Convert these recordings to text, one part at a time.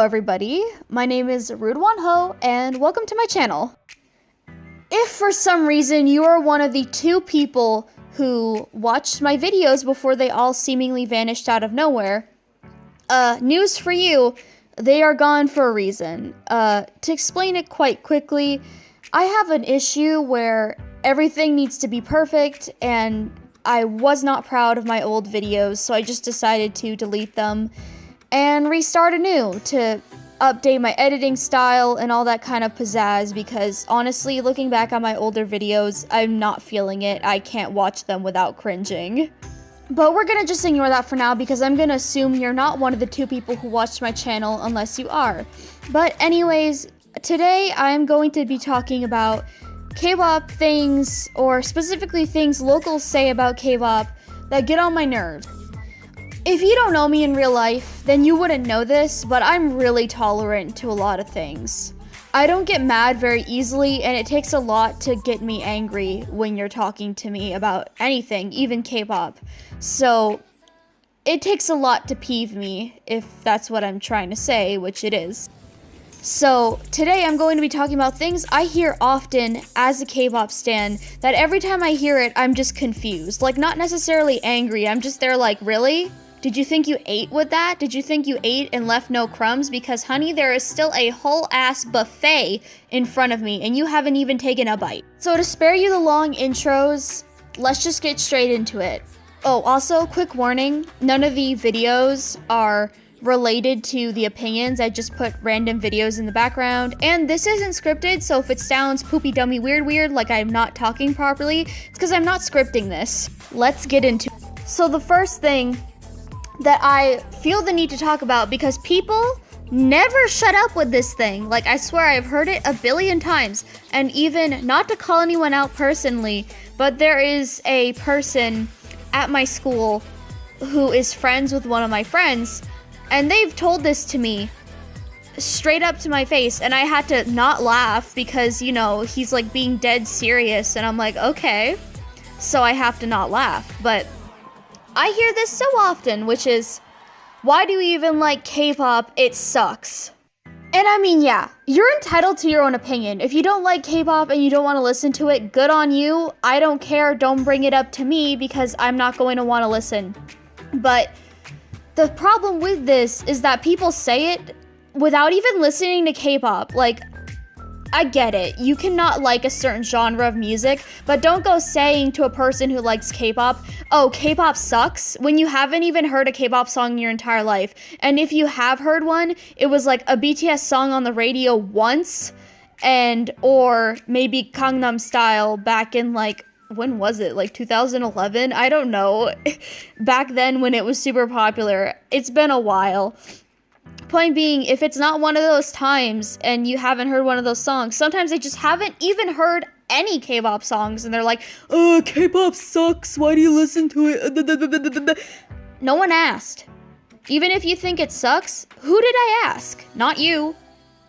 Hello everybody, my name is wonho and welcome to my channel. If for some reason you are one of the 2 people who watched my videos before they all seemingly vanished out of nowhere, news for you, they are gone for a reason. To explain it quite quickly, I have an issue where everything needs to be perfect and I was not proud of my old videos, so I just decided to delete them and restart anew to update my editing style and all that kind of pizzazz, because honestly, looking back on my older videos, I'm not feeling it. I can't watch them without cringing. But we're gonna just ignore that for now because I'm gonna assume you're not one of the 2 people who watched my channel unless you are. But anyways, today I'm going to be talking about K-pop things, or specifically things locals say about K-pop that get on my nerves. If you don't know me in real life, then you wouldn't know this, but I'm really tolerant to a lot of things. I don't get mad very easily, and it takes a lot to get me angry when you're talking to me about anything, even K-pop. So, it takes a lot to peeve me, if that's what I'm trying to say, which it is. So, today I'm going to be talking about things I hear often as a K-pop stan, that every time I hear it, I'm just confused. Like, not necessarily angry, I'm just there like, really? Did you think you ate with that? Did you think you ate and left no crumbs? Because honey, there is still a whole ass buffet in front of me and you haven't even taken a bite. So to spare you the long intros, let's just get straight into it. Oh, also, quick warning, none of the videos are related to the opinions. I just put random videos in the background, and this isn't scripted, so if it sounds poopy dummy weird like I'm not talking properly, it's because I'm not scripting this. Let's get into it. So the first thing that I feel the need to talk about, because people never shut up with this thing. Like, I swear I've heard it a billion times, and even, not to call anyone out personally, but there is a person at my school who is friends with one of my friends, and they've told this to me straight up to my face, and I had to not laugh because, you know, he's like being dead serious, and I'm like, okay, so I have to not laugh. But I hear this so often, which is, why do you even like K-pop? It sucks. And I mean, yeah, you're entitled to your own opinion. If you don't like K-pop and you don't want to listen to it, good on you. I don't care. Don't bring it up to me because I'm not going to want to listen. But the problem with this is that people say it without even listening to K-pop. Like, I get it. You cannot like a certain genre of music, but don't go saying to a person who likes K-pop, oh, K-pop sucks, when you haven't even heard a K-pop song in your entire life. And if you have heard one, it was like a BTS song on the radio once, or maybe Gangnam Style back in like, when was it? Like 2011? I don't know. Back then when it was super popular. It's been a while. Point being, if it's not one of those times and you haven't heard one of those songs, sometimes they just haven't even heard any K-pop songs and they're like, oh, K-pop sucks, why do you listen to it? No one asked. Even if you think it sucks, who did I ask? Not you.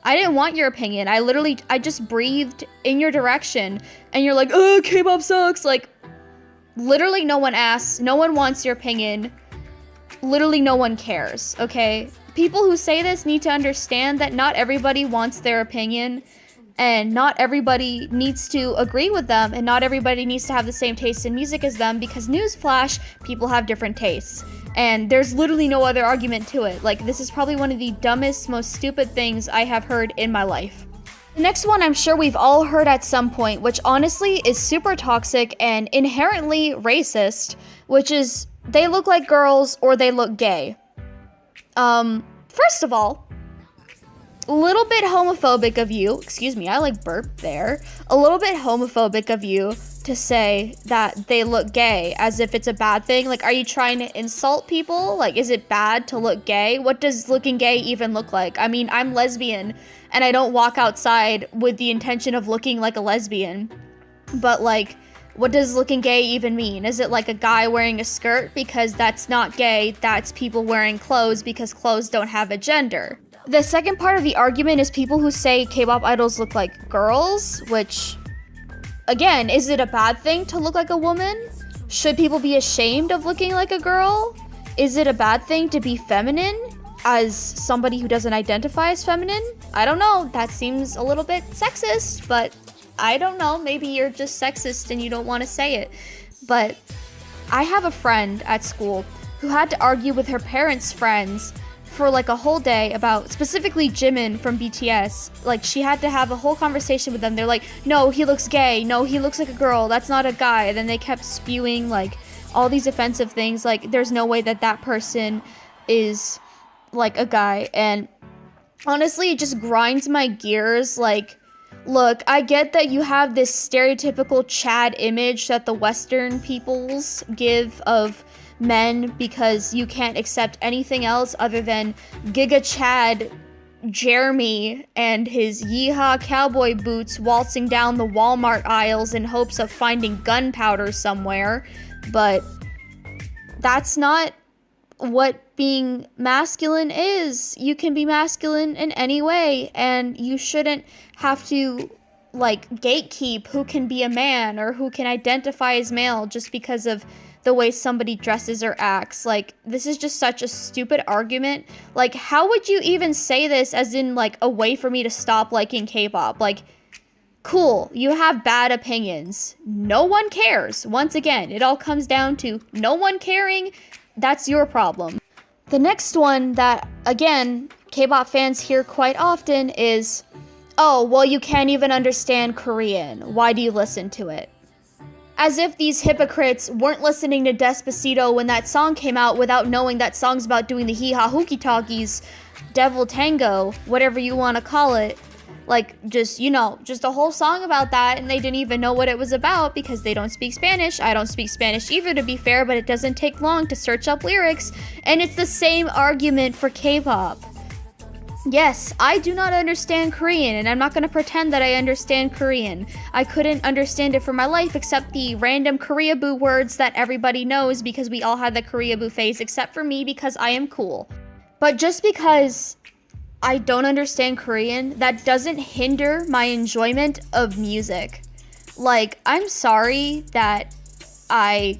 I didn't want your opinion. I just breathed in your direction and you're like, oh, K-pop sucks. Like, literally no one asks, no one wants your opinion. Literally no one cares, okay? People who say this need to understand that not everybody wants their opinion, and not everybody needs to agree with them, and not everybody needs to have the same taste in music as them, because newsflash, people have different tastes. And there's literally no other argument to it. Like, this is probably one of the dumbest, most stupid things I have heard in my life. The next one I'm sure we've all heard at some point, which honestly is super toxic and inherently racist, which is, they look like girls or they look gay. First of all, a little bit homophobic of you, excuse me, I like burped there, a little bit homophobic of you to say that they look gay as if it's a bad thing. Like, are you trying to insult people? Like, is it bad to look gay? What does looking gay even look like? I mean, I'm lesbian and I don't walk outside with the intention of looking like a lesbian, but like, what does looking gay even mean? Is it like a guy wearing a skirt? Because that's not gay, that's people wearing clothes because clothes don't have a gender. The second part of the argument is people who say K-pop idols look like girls, which, again, is it a bad thing to look like a woman? Should people be ashamed of looking like a girl? Is it a bad thing to be feminine? as somebody who doesn't identify as feminine. I don't know, that seems a little bit sexist, but I don't know, maybe you're just sexist and you don't want to say it. But I have a friend at school who had to argue with her parents' friends for like a whole day about specifically Jimin from BTS. Like, she had to have a whole conversation with them. They're like, no, he looks gay, no, he looks like a girl, that's not a guy. And then they kept spewing like all these offensive things, like there's no way that that person is like a guy. And honestly, it just grinds my gears. Like, look, I get that you have this stereotypical Chad image that the Western peoples give of men because you can't accept anything else other than Giga Chad Jeremy and his yeehaw cowboy boots waltzing down the Walmart aisles in hopes of finding gunpowder somewhere. But that's not what being masculine is. You can be masculine in any way, and you shouldn't have to like gatekeep who can be a man or who can identify as male just because of the way somebody dresses or acts. Like, this is just such a stupid argument. Like, how would you even say this as in like a way for me to stop liking K-pop? Like, cool, you have bad opinions, no one cares. Once again, it all comes down to no one caring. That's your problem. The next one that, again, K-pop fans hear quite often is, oh, well, you can't even understand Korean. Why do you listen to it? As if these hypocrites weren't listening to Despacito when that song came out without knowing that song's about doing the hee-haw hooky-talkies, devil tango, whatever you want to call it. Like, just, you know, just a whole song about that, and they didn't even know what it was about because they don't speak Spanish. I don't speak Spanish either, to be fair, but it doesn't take long to search up lyrics, and it's the same argument for K-pop. Yes, I do not understand Korean, and I'm not going to pretend that I understand Korean. I couldn't understand it for my life except the random Koreaboo words that everybody knows because we all had the Koreaboo phase, except for me because I am cool. But just because I don't understand Korean, that doesn't hinder my enjoyment of music. Like, I'm sorry that I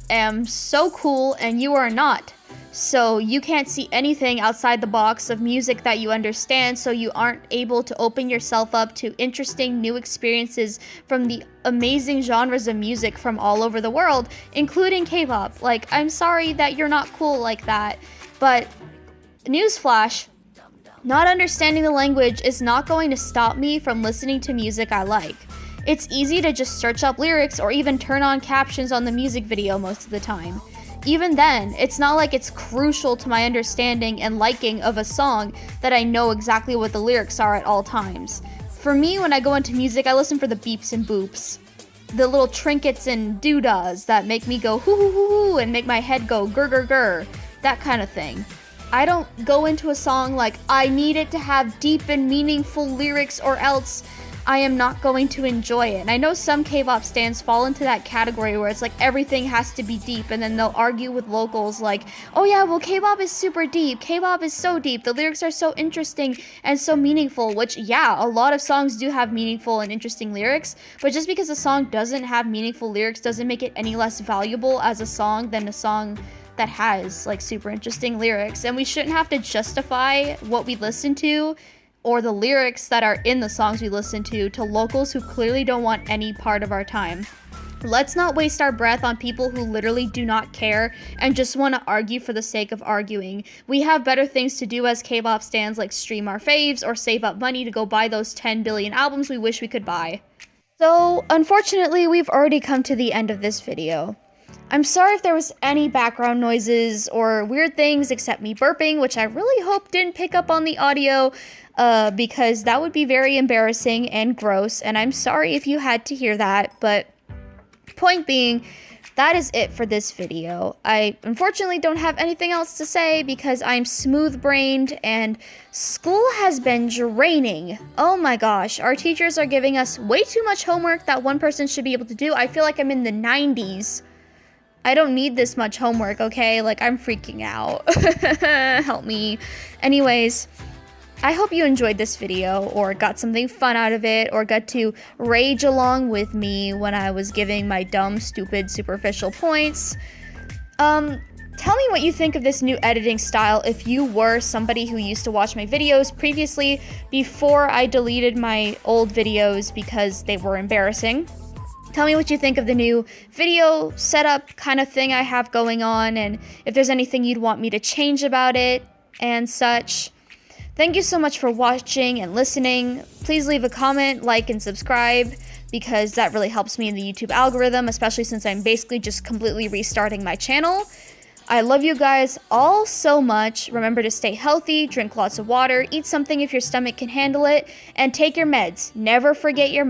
am so cool and you are not. So you can't see anything outside the box of music that you understand, so you aren't able to open yourself up to interesting new experiences from the amazing genres of music from all over the world, including K-pop. Like, I'm sorry that you're not cool like that, but newsflash, not understanding the language is not going to stop me from listening to music I like. It's easy to just search up lyrics or even turn on captions on the music video most of the time. Even then, it's not like it's crucial to my understanding and liking of a song that I know exactly what the lyrics are at all times. For me, when I go into music, I listen for the beeps and boops. The little trinkets and doodahs that make me go hoo hoo hoo hoo and make my head go gur gur gur. That kind of thing. I don't go into a song like, I need it to have deep and meaningful lyrics or else I am not going to enjoy it. And I know some K-pop stans fall into that category where it's like everything has to be deep, and then they'll argue with locals like, oh yeah, well K-pop is super deep, K-pop is so deep, the lyrics are so interesting and so meaningful, which yeah, a lot of songs do have meaningful and interesting lyrics, but just because a song doesn't have meaningful lyrics doesn't make it any less valuable as a song than a song that has like super interesting lyrics. And we shouldn't have to justify what we listen to or the lyrics that are in the songs we listen to locals who clearly don't want any part of our time. Let's not waste our breath on people who literally do not care and just want to argue for the sake of arguing. We have better things to do as K-pop stans, like stream our faves or save up money to go buy those 10 billion albums we wish we could buy. So, unfortunately, we've already come to the end of this video. I'm sorry if there was any background noises or weird things except me burping, which I really hope didn't pick up on the audio, because that would be very embarrassing and gross, and I'm sorry if you had to hear that, but point being, that is it for this video. I unfortunately don't have anything else to say because I'm smooth-brained and school has been draining. Oh my gosh, our teachers are giving us way too much homework that one person should be able to do. I feel like I'm in the 90s. I don't need this much homework, okay? Like, I'm freaking out. Help me. Anyways, I hope you enjoyed this video or got something fun out of it or got to rage along with me when I was giving my dumb, stupid, superficial points. Tell me what you think of this new editing style if you were somebody who used to watch my videos previously before I deleted my old videos because they were embarrassing. Tell me what you think of the new video setup kind of thing I have going on, and if there's anything you'd want me to change about it and such. Thank you so much for watching and listening. Please leave a comment, like, and subscribe, because that really helps me in the YouTube algorithm, especially since I'm basically just completely restarting my channel. I love you guys all so much. Remember to stay healthy, drink lots of water, eat something if your stomach can handle it, and take your meds. Never forget your meds.